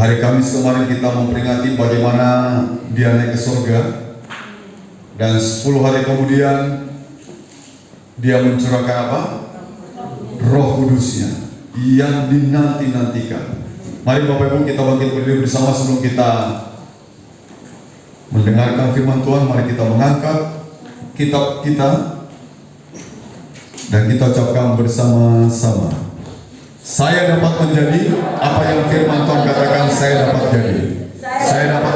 Hari Kamis kemarin kita memperingati bagaimana dia naik ke surga, dan 10 hari kemudian dia mencurahkan apa? Roh Kudusnya yang dinanti-nantikan. Mari Bapak Ibu kita bangkit berdiri bersama sebelum kita mendengarkan firman Tuhan. Mari kita mengangkat kitab kita dan kita ucapkan bersama-sama. Saya dapat menjadi apa yang firman Tuhan katakan saya dapat jadi. Saya dapat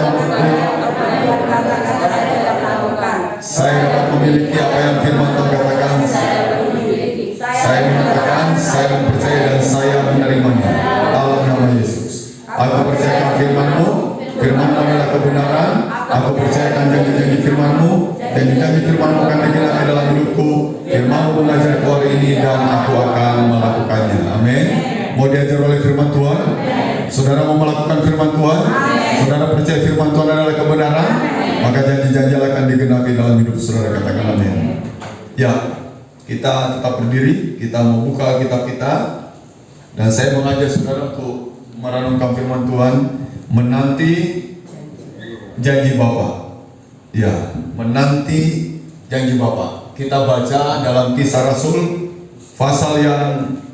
saya dapat memiliki apa yang firman Tuhan katakan. Saya mengatakan, saya mempercayai dan saya menerimanya dalam nama Yesus. Aku percayakan firman-Mu, firman-Mu adalah kebenaran. Aku percayakan janji-janji firman-Mu, dan janji firman-Mu akan digenapi dalam hidupku. Firman-Mu mengajarku hari ini dan aku akan melakukannya. Amin. Mau diajar oleh firman Tuhan? Saudara mau melakukan firman Tuhan? Saudara percaya firman Tuhan adalah kebenaran? Maka janji-janji akan digenapi dalam hidup saudara. Katakan amin. Ya, kita tetap berdiri, kita mau buka kitab kita, dan saya mengajak saudara untuk merenungkan firman Tuhan, menanti janji Bapa. Ya, menanti janji Bapa. Kita baca dalam Kisah Rasul pasal yang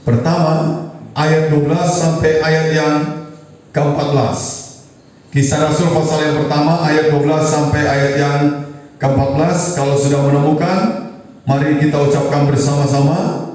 pertama ayat 12 sampai ayat yang ke-14. Kisah Rasul pasal yang pertama ayat 12 sampai ayat yang ke-14. Kalau sudah menemukan, mari kita ucapkan bersama-sama.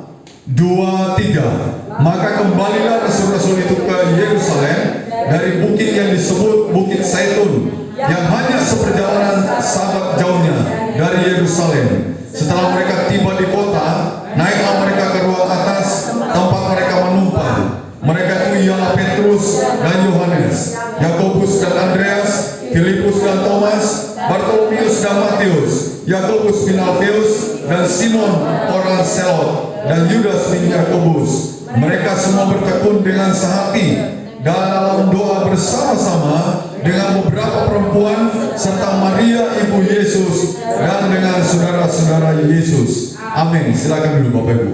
2, 3. Maka kembalilah rasul-rasul itu ke Yerusalem dari bukit yang disebut Bukit Zaitun, yang hanya seperjalanan sahabat jauhnya dari Yerusalem. Setelah mereka tiba di kota, naiklah mereka ke ruang atas tempat mereka menumpang. Mereka itu ialah Petrus dan Yohanes, Yakobus dan Andreas, Filipus dan Thomas, Bartolomeus dan Matius, Yakobus bin Alfeus dan Simon orang Selot, dan Yudas bin Yakobus. Mereka semua bertekun dengan sehati dan dalam doa bersama-sama dengan beberapa perempuan serta Maria ibu Yesus dan dengan saudara-saudara Yesus. Amin. Silakan dulu Bapak Ibu.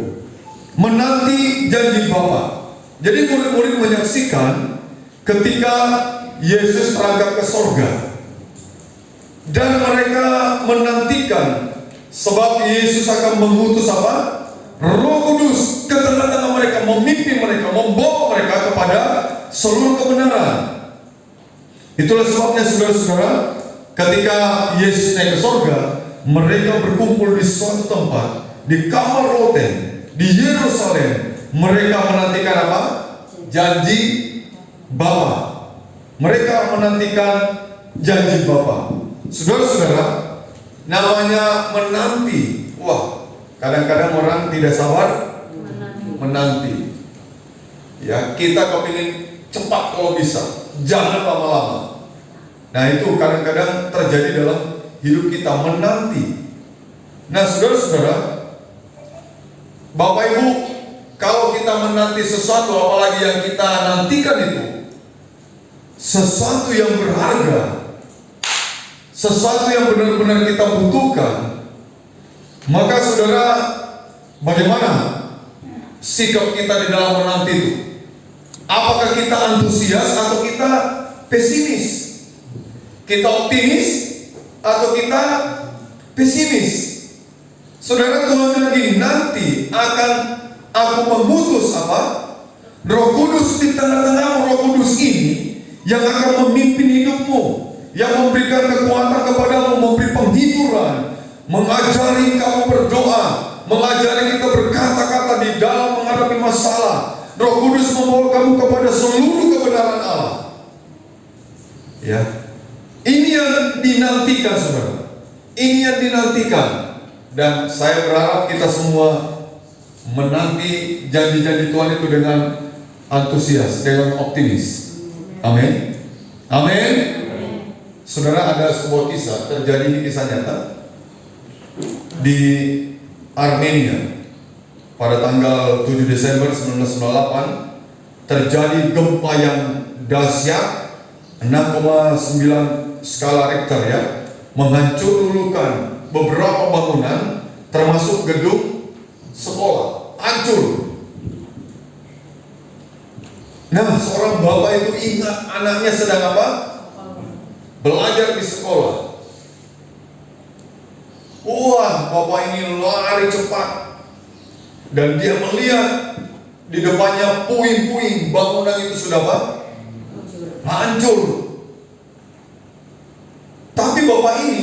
Menanti janji Bapa. Jadi murid-murid menyaksikan ketika Yesus terangkat ke sorga, dan mereka menantikan sebab Yesus akan mengutus apa? Roh Kudus ke tengah-tengah mereka, memimpin mereka, membawa mereka kepada seluruh kebenaran. Itulah sebabnya saudara-saudara, ketika Yesus naik ke sorga, mereka berkumpul di suatu tempat, di kamar loteng, di Yerusalem. Mereka menantikan apa? Janji Bapa. Mereka menantikan janji Bapa. Saudara-saudara, namanya menanti. Wah, kadang-kadang orang tidak sabar menanti. Ya, kita kepingin cepat kalau bisa, jangan lama-lama. Nah, itu kadang-kadang terjadi dalam hidup kita, menanti. Nah, saudara-saudara, Bapak Ibu, kalau kita menanti sesuatu, apalagi yang kita nantikan itu sesuatu yang berharga, sesuatu yang benar-benar kita butuhkan, maka saudara, bagaimana sikap kita di dalam menanti itu? Apakah kita antusias atau kita pesimis? Kita optimis atau kita pesimis? Saudara, Tuhan bilang gini, nanti akan aku mengutus apa? Roh Kudus di tengah-tengah. Roh Kudus ini yang akan memimpin hidupmu, yang memberikan kekuatan kepadamu, memberi penghiburan, mengajari kamu berdoa, mengajari kita berkata-kata di dalam menghadapi masalah. Roh Kudus membawa kamu kepada seluruh kebenaran Allah. Ya, ini yang dinantikan saudara. Ini yang dinantikan. Dan saya berharap kita semua menanti janji-janji Tuhan itu dengan antusias, dengan optimis. Amin. Amin. Saudara, ada sebuah kisah, terjadi di kisah nyata di Armenia pada tanggal 7 Desember 1998. Terjadi gempa yang dahsyat, 6,9 skala Richter ya, menghancur lulukan beberapa bangunan termasuk gedung sekolah, hancur. Nah, seorang bapak itu ingat anaknya sedang apa? Belajar di sekolah. Wah, bapak ini lari cepat. Dan dia melihat di depannya puing-puing bangunan itu sudah apa? Hancur. Tapi bapak ini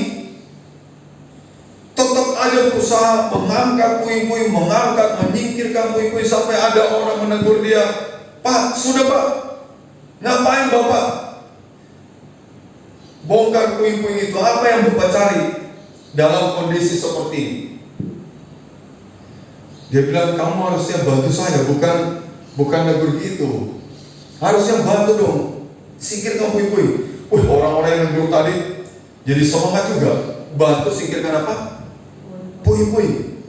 tetap aja berusaha mengangkat puing-puing, menyingkirkan puing-puing, sampai ada orang menegur dia, "Pak, sudah Pak, ngapain Bapak bongkar puing-puing itu? Apa yang Bapak cari dalam kondisi seperti ini?" Dia bilang, "Kamu harusnya bantu saya, bukan negur gitu. Harusnya bantu dong, singkirkan puing-puing." Orang-orang yang negur tadi jadi semangat juga, bantu singkirkan apa? Puing-puing.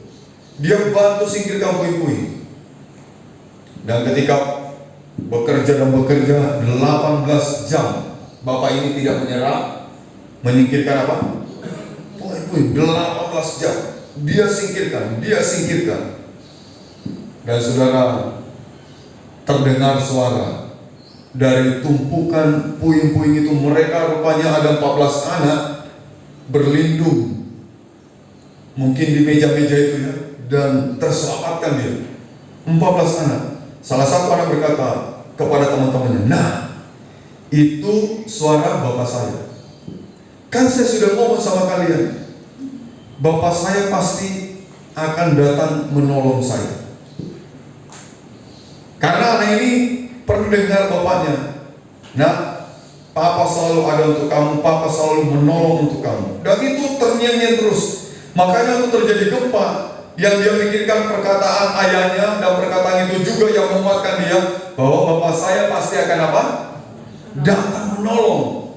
Dia bantu singkirkan puing-puing. Dan ketika bekerja 18 jam, bapak ini tidak menyerah, menyingkirkan apa? Puing-puing. 18 jam dia singkirkan. Dan saudara, terdengar suara dari tumpukan puing-puing itu. Mereka rupanya ada 14 anak berlindung, mungkin di meja-meja itu ya, dan terselamatkan dia. 14 anak. Salah satu anak berkata kepada teman-temannya, "Nah, itu suara bapak saya. Kan saya sudah ngomong sama kalian, bapak saya pasti akan datang menolong saya." Karena anak ini pernah dengar bapaknya, "Nah, papa selalu ada untuk kamu, papa selalu menolong untuk kamu." Dan itu terngiang-ngiang terus. Makanya itu terjadi gempa. Yang dia pikirkan perkataan ayahnya, dan perkataan itu juga yang menguatkan dia bahwa bapak saya pasti akan apa? Datang menolong.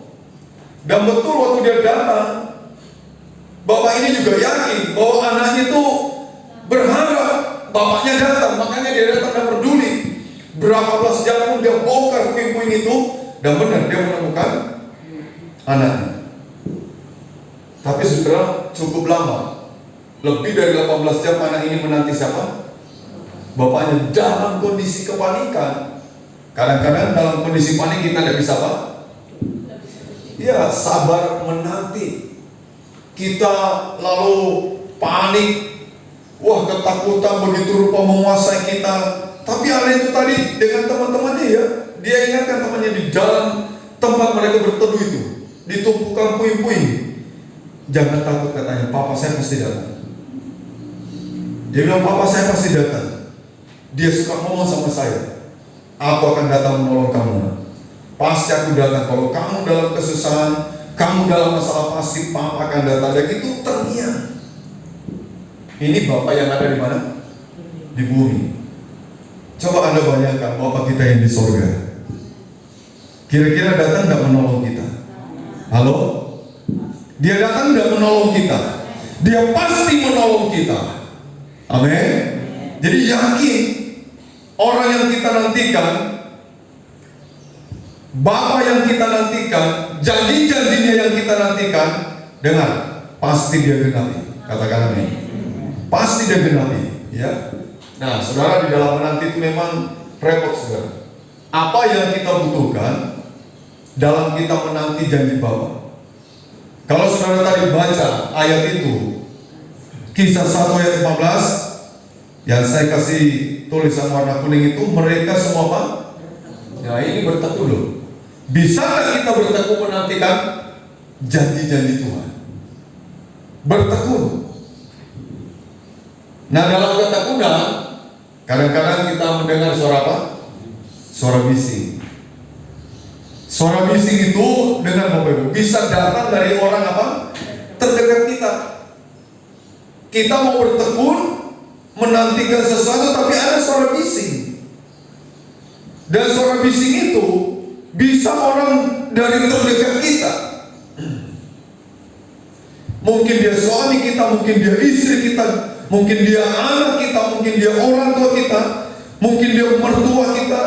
Dan betul waktu dia datang, bapak ini juga yakin bahwa anaknya itu berharap bapaknya datang. Makanya dia datang dan peduli. Berapa belas jam pun dia bongkar puing-puing itu, dan benar dia menemukan anaknya. Tapi saudara, cukup lama. Lebih dari 18 jam anak ini menanti siapa? Bapaknya, dalam kondisi kepanikan. Kadang-kadang dalam kondisi panik kita tidak bisa apa? Ya, sabar menanti. Kita lalu panik. Wah, ketakutan begitu rupa menguasai kita. Tapi anak itu tadi dengan teman-temannya ya, dia ingatkan temannya di dalam tempat mereka berteduh itu, di tumpukan puing-puing. "Jangan takut," katanya, "papa saya pasti datang." Dia bilang, "Papa saya pasti datang. Dia suka ngomong sama saya, aku akan datang menolong kamu. Pasti aku datang. Kalau kamu dalam kesusahan, kamu dalam masalah, pasti papa akan datang." Dan itu terngiang. Ini bapak yang ada di mana? Di bumi. Coba Anda bayangkan bapak kita yang di sorga. Kira-kira datang tidak menolong kita? Halo? Dia datang tidak menolong kita. Dia pasti menolong kita. Amin. Jadi yakin, orang yang kita nantikan, Bapa yang kita nantikan, janji-janjinya yang kita nantikan, dengar, pasti dia genapi. Katakan amin. Pasti dia genapi, ya. Nah, saudara, di dalam menanti itu memang repot, saudara. Apa yang kita butuhkan dalam kita menanti janji Bapa? Kalau saudara tadi baca ayat itu, Kisah 1 ayat 15, yang saya kasih tulisan warna kuning itu, mereka semua apa? Ya, ini bertekun loh. Bisa nggak kita bertekun menantikan janji-janji Tuhan? Bertekun. Nah, dalam ketekunan, kadang-kadang kita mendengar suara apa? Suara bising. Suara bising itu dengan Bapak Ibu bisa datang dari orang apa? Terdekat kita. Kita mau bertekun, menantikan sesuatu, tapi ada suara bising. Dan suara bising itu bisa orang dari terdekat kita. Mungkin dia suami kita, mungkin dia istri kita, mungkin dia anak kita, mungkin dia orang tua kita, mungkin dia mertua kita,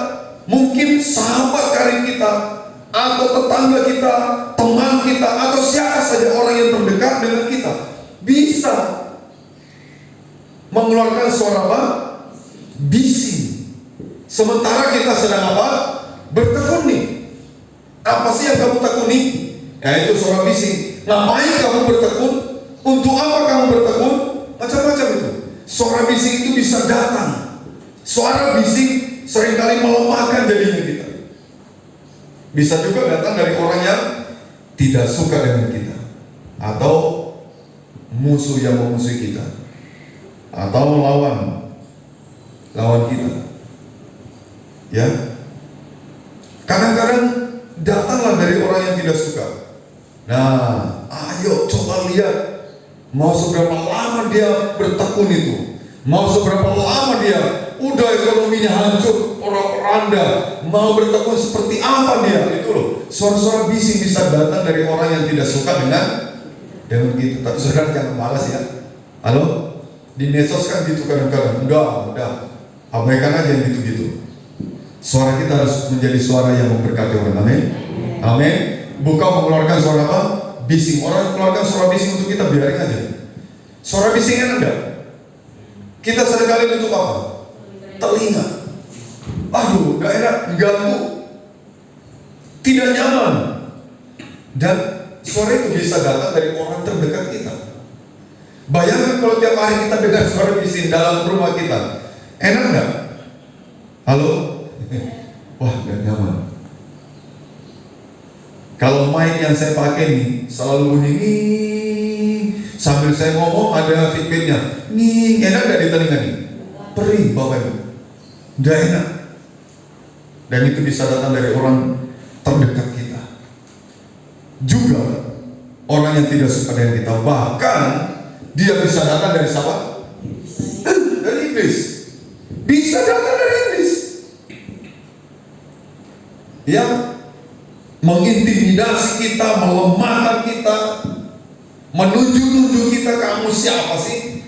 mungkin sahabat karib kita, atau tetangga kita, teman kita, atau siapa saja orang yang terdekat dengan kita. Bisa mengeluarkan suara apa? Bising. Sementara kita sedang apa? bertekun nih. Apa sih yang kamu tekuni? Yaitu suara bising. Ngapain kamu bertekun? Untuk apa kamu bertekun? Macam-macam itu. Suara bising itu bisa datang. Suara bising seringkali melemahkan jadinya kita. Bisa juga datang dari orang yang tidak suka dengan kita, atau musuh yang memusuhi kita, atau lawan kita. Ya, kadang-kadang datanglah dari orang yang tidak suka. Nah, ayo coba lihat, mau seberapa lama dia bertekun itu, mau seberapa lama dia udah ekonominya hancur, porak-poranda, mau bertekun seperti apa dia. Itu loh, suara-suara bising bisa datang dari orang yang tidak suka dengan kita. Tapi saudara jangan malas ya. Halo, di medsos kan gitu kadang-kadang. Udah, abaikan aja yang gitu-gitu. Suara kita harus menjadi suara yang memberkati orang. Amin. Amin. Bukan mengeluarkan suara apa? Bising. Orang mengeluarkan suara bising untuk kita, biarin aja. Suara bising kan ada. Kita seringkali untuk apa? Telinga. Aduh, gak enak, ganggu, tidak nyaman. Dan suara itu bisa datang dari orang terdekat kita. Bayangkan kalau tiap hari kita dengar suara bising dalam rumah kita, enak gak? Halo? Wah, gak nyaman. Kalau mic yang saya pakai nih selalu bunyi nih, sambil saya ngomong ada feedbacknya nih, enak gak di telinga nih? Perih Bapak Ibu, gak enak. Dan itu bisa datang dari orang terdekat kita. Juga orang yang tidak suka dengan kita. Bahkan dia bisa datang dari siapa? Dari iblis. Bisa datang dari iblis. Ya, mengintimidasi kita, melemahkan kita, menunjuk-nunjuk kita, kamu siapa sih?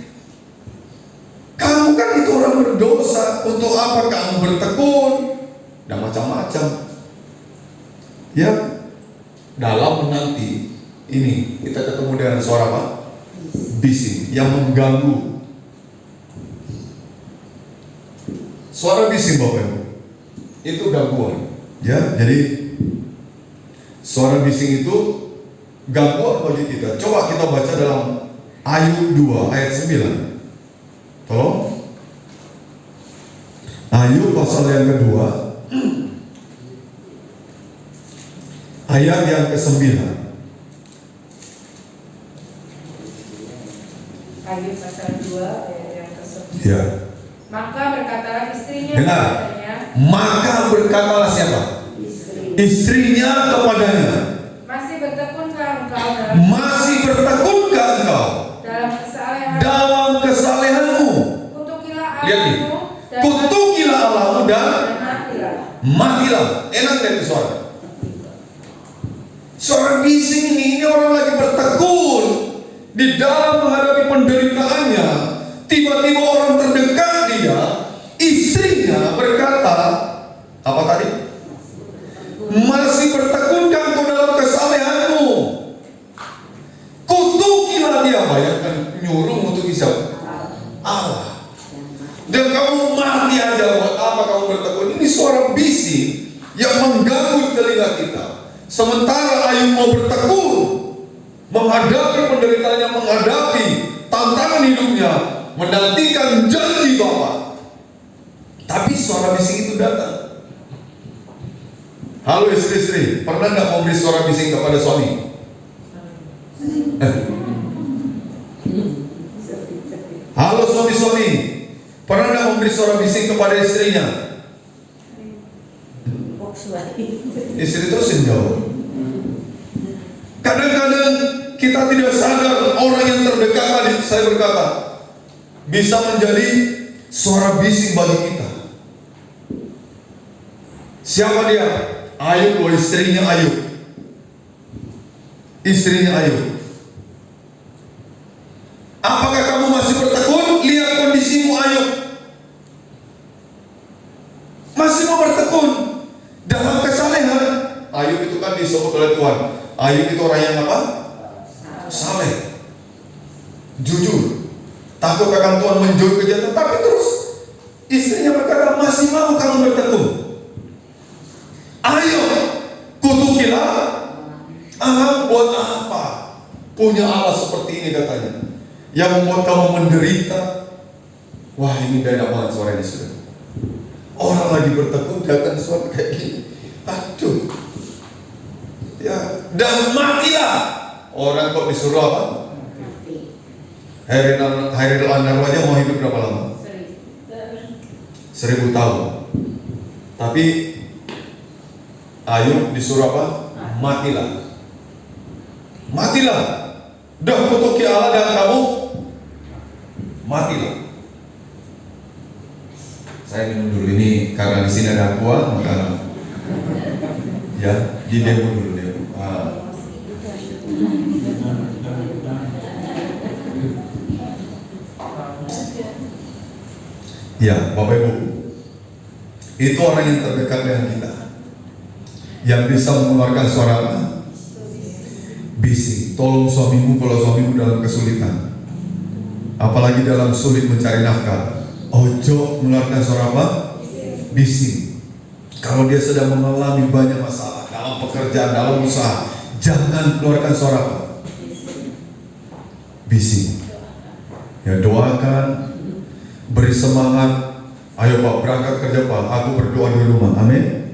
Kamu kan itu orang berdosa. Untuk apa kamu bertekun? Dan macam-macam. Ya, dalam menanti ini kita ketemu dengan suara apa? Bising yang mengganggu. Suara bising Bapak Ibu, itu gangguan. Ya, jadi suara bising itu gangguan bagi kita. Coba kita baca dalam Ayub 2 ayat 9. Tolong. Ayub pasal yang kedua, ayat yang ke-9. Ayub pasal 2 ayat yang ke-9. Ya. Maka berkatalah istrinya Dengar. kepadanya. Maka berkatalah siapa? Istrinya kepadanya. Masih bertekunkah engkau Masih bertekunkah engkau dalam kesalehan? dalam kesalehanmu? Kutukilah Lihat nih. Allahmu dan Kutukilah Allahmu dan matilah. matilah. Enak gak itu suara? Suara bising ini orang lagi bertekun di dalam menghadapi penderitaannya. Tiba-tiba orang terdekat dia, istrinya berkata, apa tadi? Masih bertekunkah engkau dalam kesalehanmu? Kutukilah dia. Bayangkan, nyuruh untuk siapa? Allah. Dan kamu mati aja, buat apa kamu bertekun? Ini suara bising yang mengganggu telinga kita. Sementara Ayub mau bertekun, menghadapi penderitaannya, menghadapi tantangan hidupnya, menantikan janji Bapa. Tapi suara bising itu datang. Halo istri-istri, pernah nggak memberi suara bising kepada suami? Halo suami-suami, pernah nggak memberi suara bising kepada istrinya? Istri terusin jawab. Kadang-kadang kita tidak sadar orang yang terdekat tadi, saya berkata, bisa menjadi suara bising bagi kita. Siapa dia? Ayub, istrinya Ayub. Istrinya Ayub. Apakah kamu masih bertekun? Lihat kondisimu Ayub. Masih mau bertekun dalam kesalehan. Ayub itu kan disebut oleh Tuhan. Ayub itu orang yang apa? Saleh, jujur, takut akan Tuhan, menjauhi kejahatan. Tapi terus istrinya berkata, masih mau kamu bertekun? punya Allah seperti ini katanya, yang membuat kamu menderita. Wah, ini tidak enak banget suaranya sudah. Orang lagi bertekun, dia akan suara kayak gini. Aduh. Ya, dan matilah. Orang kok disuruh apa? Hairil Anwar aja mau hidup berapa lama? 1000 tahun. Tapi Ayub disuruh apa? Matilah. Matilah. Dah kutuki Allah dan kamu matilah. Saya minum dulu ini karena di sini ada aqua, maka ya di demo dulu demo. Ya, Bapak Ibu, itu orang yang terdekat dengan kita, yang bisa mengeluarkan suara apa? Bising. Tolong suamimu kalau suamimu dalam kesulitan, apalagi dalam sulit mencari nafkah. Ojo mengeluarkan suara apa? Bising. Kalau dia sedang mengalami banyak masalah dalam pekerjaan, dalam usaha, jangan keluarkan suara apa? Bising. Ya, doakan, beri semangat. Ayo Pak, berangkat kerja Pak, aku berdoa di rumah. Amin.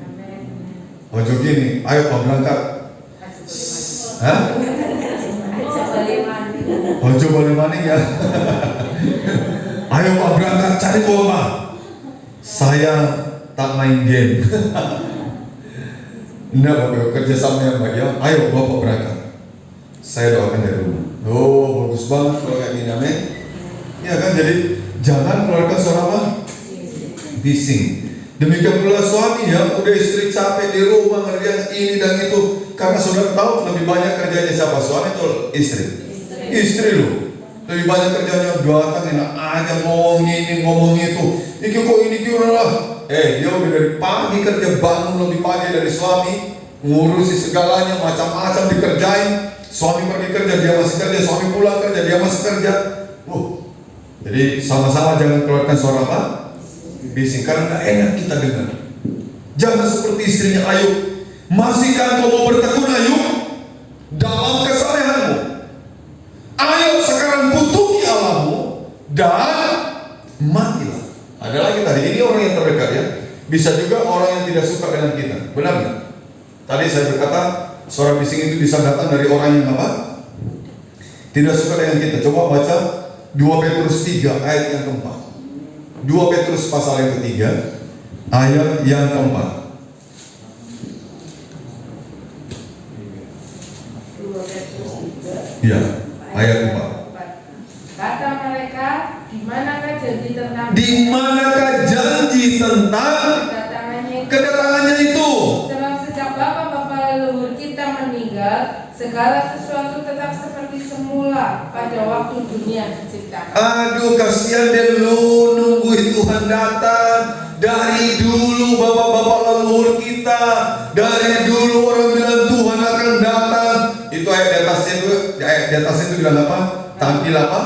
Ojo gini, ayo Pak berangkat. Hah? Ojo boleh maning ya. Ayo Pak berangkat cari uang Pak. Saya tak main game. Enggak Bapak, kerja sama yang baik ya. Ayo Bapak berangkat. Saya doakan dari rumah. Oh, bagus banget kalau kayak gini, amin. Ya kan, jadi jangan keluarkan suara apa? Bising. Demikian pula suami ya, udah istri capek di rumah ngerjain ini dan itu. Karena saudara tahu lebih banyak kerjanya siapa? Suami atau istri? Istri loh. Lebih banyak kerjanya datang enak aja ngomong ini ngomong itu. Iki kok ini kira lah. Dia udah dari pagi kerja, bangun lebih pagi dari suami, ngurusi segalanya macam-macam dikerjain. Suami pergi kerja, dia masih kerja. Suami pulang kerja, dia masih kerja. Jadi sama-sama jangan keluarkan suara apa? Bising, karena gak enak kita dengar. Jangan seperti istrinya Ayub. Masihkah kau mau bertekun Ayub dalam kesalehanmu? Ayo sekarang kutuki Allahmu dan matilah. Ada lagi tadi, ini orang yang terdekat ya. Bisa juga orang yang tidak suka dengan kita. Benar nggak? Tadi saya berkata suara bising itu bisa datang dari orang yang apa? Tidak suka dengan kita. Coba baca 2 Petrus 3 ayat yang keempat. 2 Petrus pasal yang ketiga ayat yang keempat. 2 Petrus 3 Ya, ayat 4. Kata mereka, di manakah janji tentang kedatangannya itu? Sebab sejak bapak-bapak leluhur kita meninggal, segala sesuatu tetap seperti semula pada waktu dunia diciptakan. Aduh, kasihan dia lu nunggu Tuhan datang. Dari dulu bapak-bapak leluhur kita, dari dulu orang bilang Tuhan akan datang. Itu ayat di atasnya itu bilang apa? Tampil apa?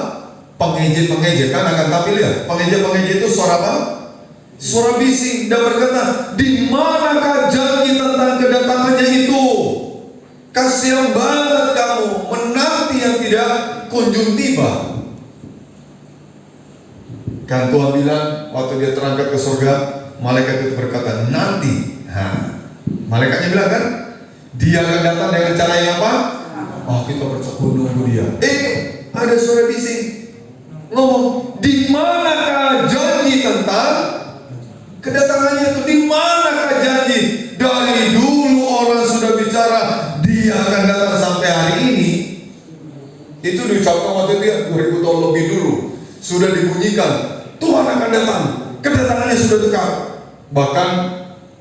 Pengejek kan akan tampil ya. Pengejek itu suara apa? Suara bising dan berkata, di manakah janji tentang kedatangannya itu? Kasihan banget kamu menanti yang tidak kunjung tiba. Kan Tuhan bilang waktu dia terangkat ke surga, malaikat itu berkata nanti. Malaikatnya bilang kan, dia akan datang dengan cara yang apa? Kita bertekun nunggu dia. Ada suara bising ngomong, di manakah janji tentang kedatangannya itu? Di manakah janji? Dari dulu orang sudah bicara dia akan datang sampai hari ini. Itu diucapkan waktu itu ya 2000 tahun lebih dulu. Sudah dibunyikan Tuhan akan datang, kedatangannya sudah dekat. Bahkan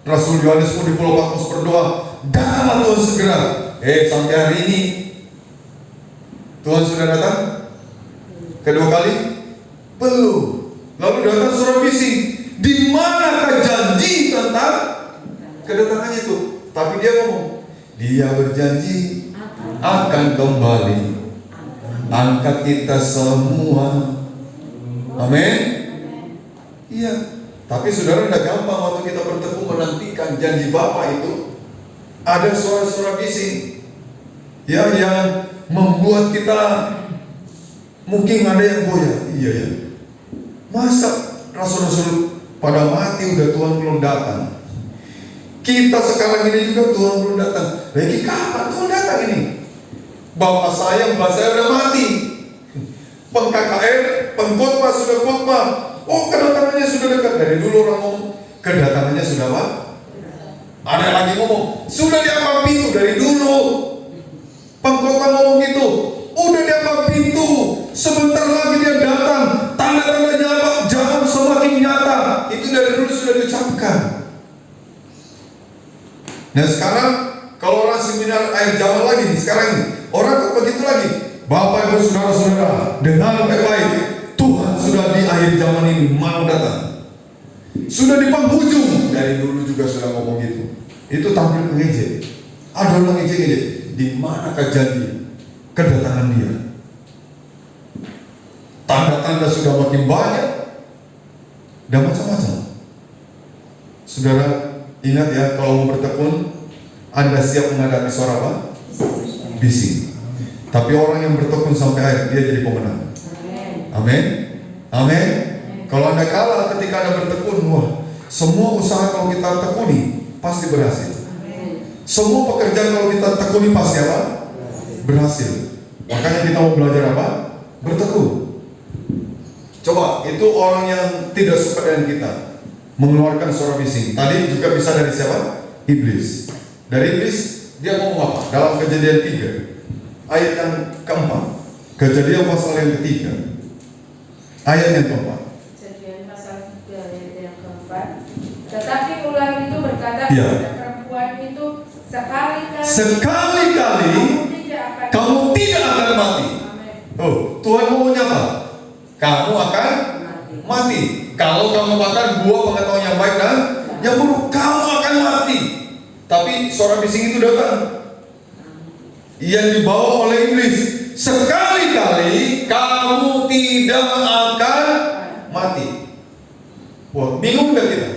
Rasul Yohanes pun di Pulau Patmos berdoa, datanglah Tuhan segera. Sampai hari ini Tuhan sudah datang kedua kali? Belum. Lalu datang suara bising, di manakah janji tentang kedatangannya itu? Tapi dia ngomong, dia berjanji akan kembali angkat kita semua. Amin. Iya. Tapi saudara, tidak gampang waktu kita bertekun menantikan janji Bapa itu. Ada suara-suara bising ya, yang membuat kita mungkin ada yang goyah. Iya ya. Masa rasul-rasul pada mati udah Tuhan belum datang? Kita sekarang ini juga Tuhan belum datang. Lagi kapan Tuhan datang ini? Bapak saya, mbak saya udah mati. Peng-KKR, pengkhotbah sudah khotbah. Oh, kedatangannya sudah dekat. Dari dulu orang ngomong kedatangannya sudah apa? Ada yang lagi ngomong sudah diambang pintu dari dulu. Pengkhotbah ngomong gitu. Udah diambang pintu. Sebentar lagi dia datang. Tanda-tandanya apa? Jangan semakin nyata. Itu dari dulu sudah diucapkan. Nah sekarang kalau orang seminar akhir zaman lagi nih, sekarang ini orang kok begitu lagi. Bapak ibu saudara-saudara, dengar baik-baik, Tuhan sudah di akhir zaman ini mau datang. Sudah di penghujung. Dari dulu juga sudah ngomong gitu. Itu tampil pengejek. Ada orang ngejek-ngejek. Di manakah janji kedatangan dia? Tanda-tanda sudah makin banyak dan macam-macam. Saudara, ingat ya, kalau mau bertekun, Anda siap menghadapi suara apa? Bising. Tapi orang yang bertekun sampai akhir, dia jadi pemenang. Amin. Amin. Kalau Anda kalah ketika Anda bertekun, wah, semua usaha kalau kita tekuni pasti berhasil. Semua pekerjaan kalau kita tekuni pasti apa? Berhasil. Makanya kita mau belajar apa? Bertekun. Coba, itu orang yang tidak suka dengan kita mengeluarkan suara bising. Tadi juga bisa dari siapa? Iblis. Dari iblis dia ngomong apa? Dalam Kejadian 3 ayat yang keempat. Kejadian pasal yang ketiga ayat yang keempat. Kejadian pasal 3 ayat yang keempat. Tetapi ular itu berkata Ya. kepada perempuan itu, sekali-kali kamu tidak akan mati. Amin. Oh, Tuhan mau apa? Kamu akan mati. Kalau kamu makan buah pengetahuan yang baik dan yang buruk, kamu akan mati. Tapi suara bising itu datang yang dibawa oleh iblis. Sekali-kali kamu tidak akan mati. Wah, bingung gak kita?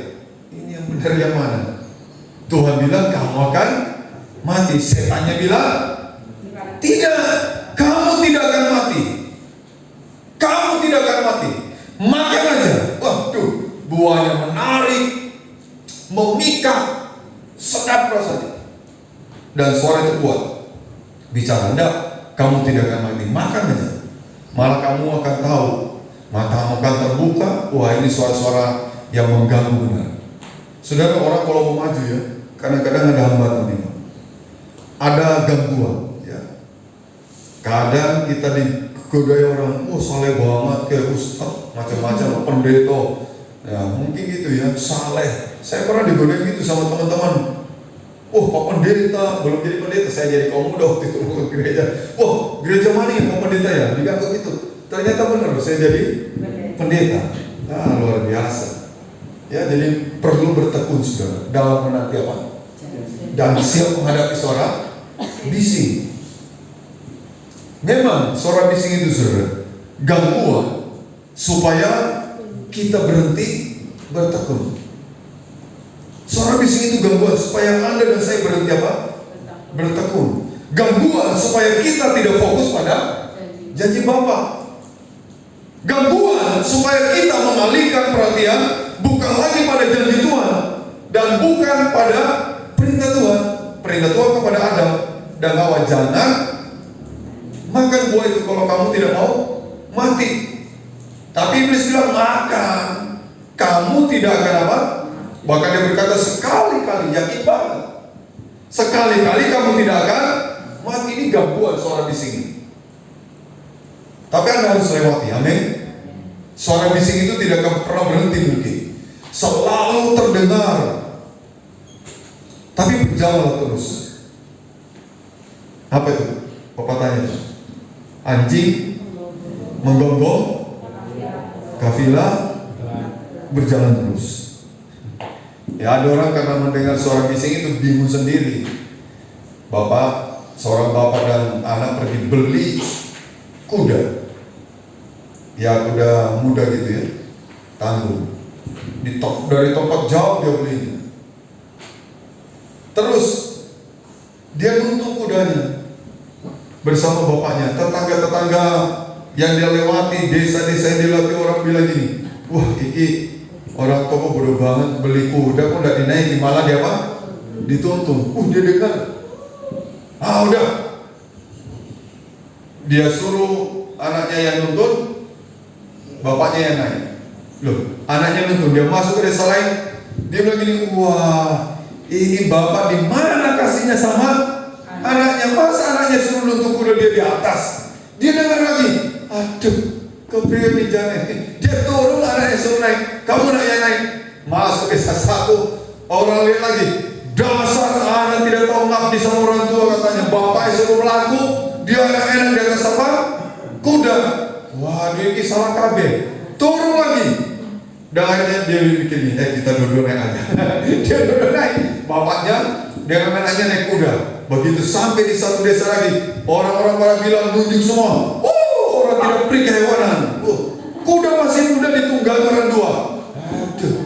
Ini yang benar yang mana? Tuhan bilang kamu akan mati. Setannya bilang tidak, kamu tidak akan mati. Kamu tidak akan mati. Makan aja. Waduh, buahnya menarik, memikat, sedap rasanya. Dan suara itu kuat. Bicara, enggak, kamu tidak akan mati. Makan aja. Malah kamu akan tahu, matamu akan terbuka. Wah, ini suara-suara yang mengganggu benar. Saudara, orang kalau mau maju ya, kadang-kadang ada hambatan nih. Ada gangguan ya. Kadang kita digodai orang, oh saleh banget kayak ustaz, macam-macam, pendeta. Ya, mungkin gitu ya, saleh. Saya pernah digodain gitu sama teman-teman. Oh, Pak Pendeta, belum jadi pendeta, saya jadi kaum muda waktu itu ke gereja. Wah, gereja mana ya Pak Pendeta ya? Diganggu gitu. Ternyata benar, saya jadi pendeta. Nah, luar biasa. Ya, jadi perlu bertekun saudara dalam menanti apa? Dan siap menghadapi suara bising. Memang suara bising itu saudara gangguan supaya kita berhenti bertekun. Suara bising itu gangguan supaya Anda dan saya berhenti apa? Bertekun. Gangguan supaya kita tidak fokus pada janji Bapa. Gangguan supaya kita mengalihkan perhatian bukan lagi pada janji Tuhan dan bukan pada perintah Tuhan. Perintah Tuhan kepada Adam dan Hawa, jangan makan buah itu kalau kamu tidak mau mati. Tapi iblis bilang makan, kamu tidak akan apa? Bahkan dia berkata sekali-kali, yakin banget, sekali-kali kamu tidak akan mati. Ini gangguan suara bising. Tapi Anda harus lewati, amin. Suara bising itu tidak akan pernah berhenti mungkin, selalu terdengar. Tapi berjalanlah terus. Apa itu? Pepatahnya itu? Anjing menggonggong, kafilah berjalan terus. Ya, ada orang karena mendengar suara bising itu bingung sendiri. Seorang bapak dan anak pergi beli kuda. Ya, kuda muda gitu ya, tangguh. Dari tempat jauh dia belinya. Terus dia nuntun kudanya. bersama bapaknya. Tetangga-tetangga yang dia lewati, desa-desa yang dilewati orang bilang gini, wah iki orang tua bodoh banget, beli kuda kok udah dinaiki, malah dia apa? Dituntun. Dia dengar. Udah. Dia suruh anaknya yang nuntun, bapaknya yang naik. Loh, anaknya nuntun, dia masuk ke desa lain, dia bilang gini, wah ini bapak di mana kasihnya sama anaknya? Masa anaknya suruh nuntun kuda dia di atas? Dia dengar lagi, aduh, kepriwe nih jalan. Dia turun, anaknya suruh naik, kamu nak yang naik. Masuk desa satu, orang lihat lagi, dasar anak tidak tahu ngabdi sama orang tua katanya. Bapaknya suruh melaku, dia enak-enak di atas apa? Kuda. Wah, dia ini salah kabeh. Turun lagi. Dan akhirnya dia bikin ini, kita dua-dua naik aja. Dia dua-dua naik. Bapaknya dengan anaknya naik kuda. Begitu sampai di satu desa lagi, orang-orang pada bilang nunjuk semua. Orang tidak beri kehewanan. Kuda masih muda ditunggang orang dua. Aduh,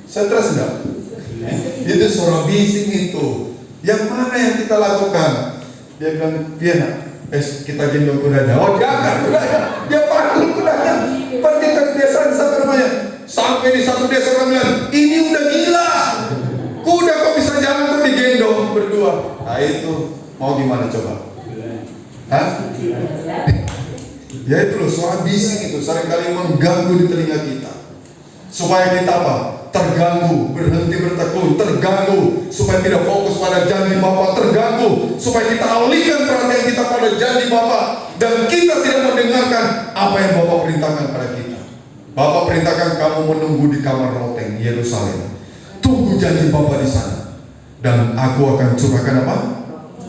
stres enggak? Itu suara bising itu. Yang mana yang kita lakukan? Dia bilang, nak, kita gendong kudanya. Dia angkat kudanya, dia panggil kudanya. Pergi ke desa namanya. Sampai di satu desa orang bilang, ini udah gila. Kuda kok bisa jalan kok digendong berdua. Nah itu mau gimana coba? Ya itu loh, suara bising itu seringkali mengganggu di telinga kita. Supaya kita apa? Terganggu, berhenti bertekun, terganggu, supaya tidak fokus pada janji Bapa, terganggu, supaya kita alihkan perhatian kita pada janji Bapa, dan kita tidak mendengarkan apa yang Bapa perintahkan pada kita. Bapa perintahkan kamu menunggu di kamar loteng Yerusalem. Tunggu janji Bapa di sana, dan aku akan curahkan apa?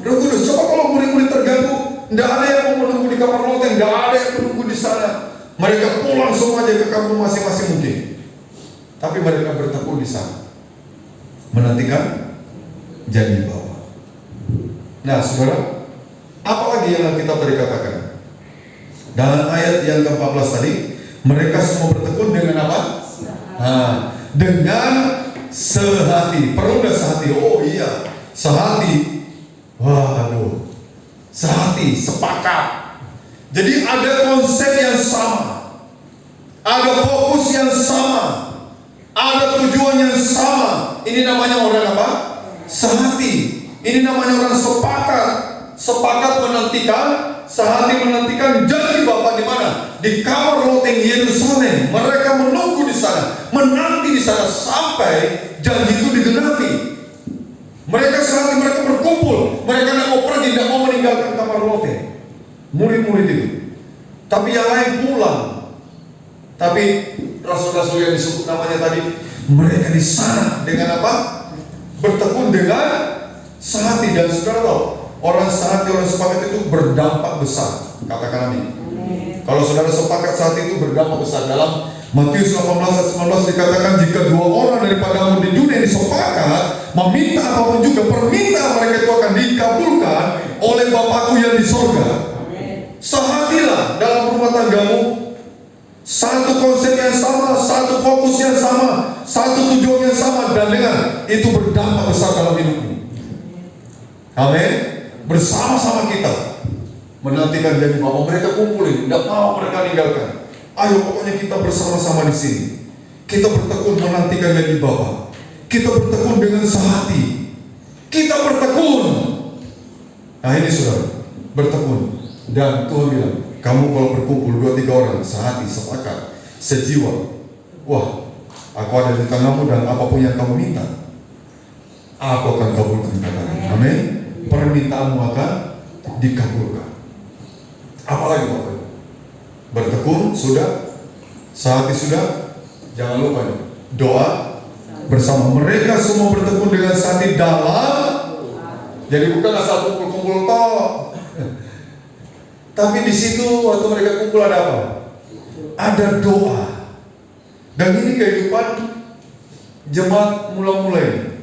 Roh Kudus. Coba kalau murid-murid terganggu, tidak ada yang mau menunggu di kamar loteng, tidak ada yang menunggu di sana. Mereka pulang semua aja ke kampung masing-masing mungkin. Tapi mereka bertekun di sana, menantikan janji Bapa. Nah, saudara, apa lagi yang kita tadi katakan? Dalam ayat yang ke-14 tadi, mereka semua bertekun dengan apa? Dengan sehati. Perlu nggak sehati? Oh iya, sehati. Waduh, sehati, sepakat. Jadi ada konsep yang sama, ada fokus yang sama, ada tujuan yang sama. Ini namanya orang apa? Sehati. Ini namanya orang sepakat. Sepakat menantikan, sehati menantikan janji Bapa di mana? Di kamar loteng Yerusalem. Mereka menunggu di sana, menanti di sana sampai janji itu digenapi. Mereka sehati, mereka berkumpul. Mereka tidak mau pergi, tidak mau meninggalkan kamar loteng. Murid-murid itu. Tapi yang lain pulang. Tapi rasul-rasul yang disebut namanya tadi, mereka di sana dengan apa? Bertekun dengan sehati. Dan saudara tahu, orang sehati, orang sepakat itu berdampak besar. Katakan amin. Kalau saudara sepakat sehati itu berdampak besar. Dalam Matius 18 ayat 19 dikatakan, jika dua orang daripadamu di dunia ini sepakat meminta apapun juga, permintaan mereka itu akan dikabulkan oleh Bapakku yang di sorga. Sehatilah dalam rumah tanggamu. Satu konsep yang sama, satu fokus yang sama, satu tujuan yang sama, dan dengan itu berdampak besar dalam hidupmu. Amin. Bersama-sama kita menantikan janji Bapa. Mereka kumpulin, tidak mau mereka tinggalkan. Ayo pokoknya kita bersama-sama di sini. Kita bertekun menantikan janji Bapa. Kita bertekun dengan sehati. Kita bertekun. Nah ini saudara, bertekun. Dan Tuhan bilang, kamu kalau berkumpul 2-3 orang sehati, sepakat, sejiwa, wah, aku ada di tengahmu dan apapun yang kamu minta, aku akan kabulkan katanya. Amin. Permintaanmu akan dikabulkan. Apalagi Bapak? Bertekun sudah, sehati sudah, jangan lupa doa bersama. Mereka semua bertekun dengan sehati dalam, jadi bukan asal kumpul-kumpul toh. Tapi di situ waktu mereka kumpul ada apa? Ada doa. Dan ini kehidupan jemaat mula-mulai.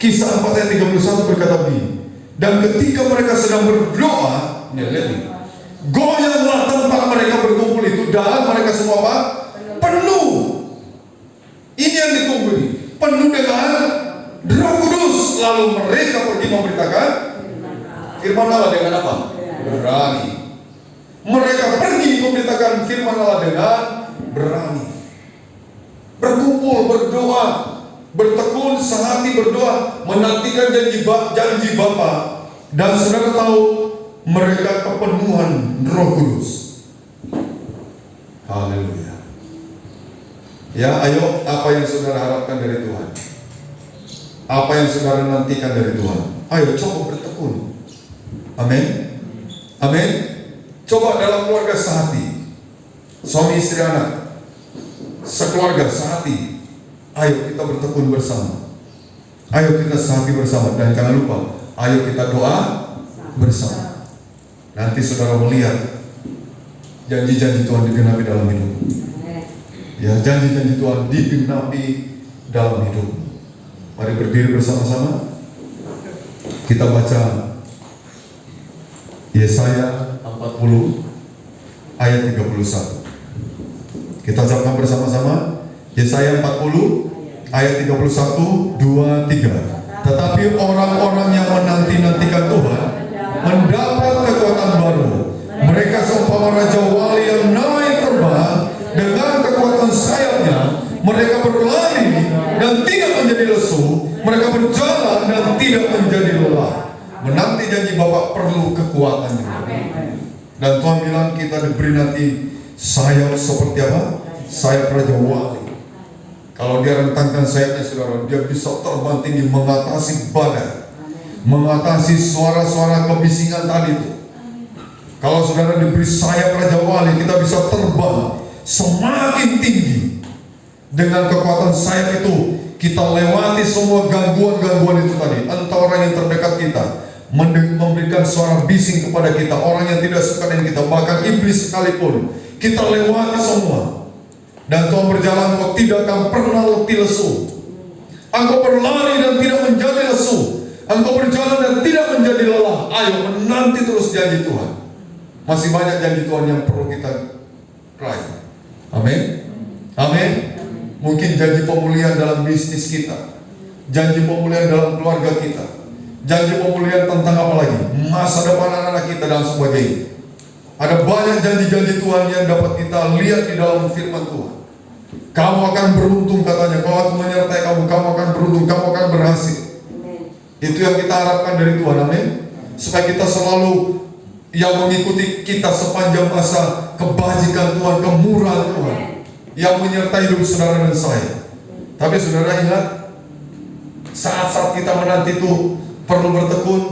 Kisah 4 ayat 31 berkata begini. Dan ketika mereka sedang berdoa, lihat nih, goyanglah tempat mereka berkumpul itu, dan mereka semua apa? Penuh. Ini yang ditunggu nih. Penuh dengan Roh Kudus. Lalu mereka pergi memberitakan firman Allah dengan apa? Berani. Mereka pergi memberitakan firman Allah dengan berani. Berkumpul, berdoa, bertekun sehati berdoa, menantikan janji Bapa. Dan saudara tahu, mereka kepenuhan Roh Kudus. Haleluya. Ya, ayo, apa yang saudara harapkan dari Tuhan? Apa yang saudara nantikan dari Tuhan? Ayo coba bertekun. Amin. Amin. Coba dalam keluarga sehati, suami istri anak, sekeluarga sehati. Ayo kita bertekun bersama. Ayo kita sehati bersama. Dan jangan lupa, ayo kita doa bersama. Nanti saudara melihat janji-janji Tuhan digenapi dalam hidup. Ya, janji-janji Tuhan digenapi dalam hidup. Mari berdiri bersama-sama. Kita baca Yesaya 40 ayat 31. Kita ucapkan bersama-sama. Yesaya 40 ayat 31, 2, 3. Tetapi orang-orang yang menanti-nantikan Tuhan mendapat kekuatan baru. Mereka seumpama raja wali yang naik terbang dengan kekuatan sayapnya. Mereka berlari dan tidak menjadi lesu. Mereka berjalan dan tidak menjadi lelah. Menanti janji Bapak perlu kekuatan juga. Dan Tuhan bilang kita diberi nanti sayap seperti apa? Sayap raja wali. Kalau dia rentangkan sayapnya saudara, dia bisa terbang tinggi mengatasi badai, mengatasi suara-suara kebisingan tadi itu. Kalau saudara diberi sayap raja wali, kita bisa terbang semakin tinggi. Dengan kekuatan sayap itu, kita lewati semua gangguan-gangguan itu tadi. Entah orang yang terdekat kita memberikan suara bising kepada kita, orang yang tidak suka dengan kita, bahkan iblis sekalipun, kita lewati semua. Dan Tuhan berjalan, kau tidak akan pernah letih lesu. Engkau berlari dan tidak menjadi lesu. Engkau berjalan dan tidak menjadi lelah. Ayo menanti terus janji Tuhan. Masih banyak janji Tuhan yang perlu kita raih. Amin. Amin. Mungkin janji pemulihan dalam bisnis kita, janji pemulihan dalam keluarga kita, janji pemulihan tentang apa lagi? Masa depan anak-anak kita dan sebagainya. Ada banyak janji-janji Tuhan yang dapat kita lihat di dalam firman Tuhan. Kamu akan beruntung katanya, kalau aku menyertai kamu, kamu akan beruntung, kamu akan berhasil. Itu yang kita harapkan dari Tuhan, amin. Supaya kita selalu yang mengikuti kita sepanjang masa kebajikan Tuhan, kemurahan Tuhan yang menyertai hidup saudara dan saya. Tapi saudara ingat, saat-saat kita menanti itu perlu bertekun,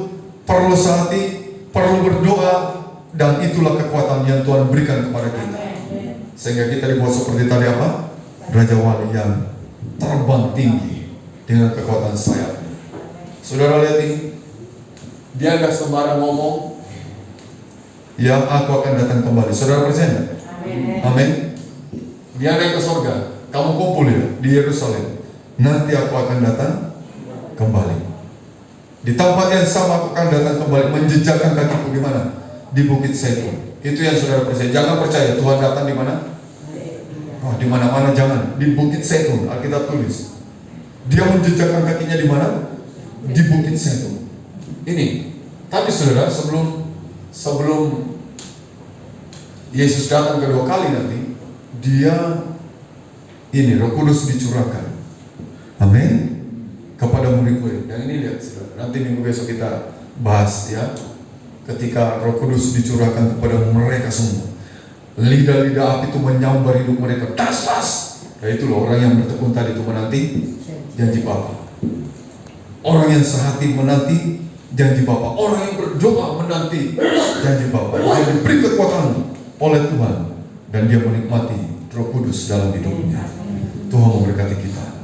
perlu sehati, perlu berdoa, dan itulah kekuatan yang Tuhan berikan kepada kita. Sehingga kita dibuat seperti tadi apa? Raja wali yang terbang tinggi dengan kekuatan sayapnya. Saudara lihat ini, dia gak sembarang ngomong, ya aku akan datang kembali. Saudara percaya gak? Amin. Dia naik ke surga, kamu kumpul ya di Yerusalem. Nanti aku akan datang kembali. Di tempat yang sama aku akan datang kembali, menjejakkan kakiku di mana? Di Bukit Zaitun. Itu yang saudara percaya. Jangan percaya Tuhan datang di mana? Oh, di mana-mana jangan. Di Bukit Zaitun, Alkitab tulis. Dia menjejakkan kakinya di mana? Di Bukit Zaitun. Ini. Tapi saudara, sebelum Yesus datang kedua kali nanti, dia ini Roh Kudus dicurahkan, amin, kepada murid-murid. Yang ini lihat saudara, nanti minggu besok kita bahas ya, ketika Roh Kudus dicurahkan kepada mereka semua, lidah-lidah api itu menyambar hidup mereka, tas. Nah itu loh orang yang bertekun tadi itu menanti janji Bapa. Orang yang sehati menanti janji Bapa. Orang yang berdoa menanti janji Bapa. Dia diberi kekuatan oleh Tuhan dan dia menikmati Roh Kudus dalam hidupnya. Tuhan memberkati kita.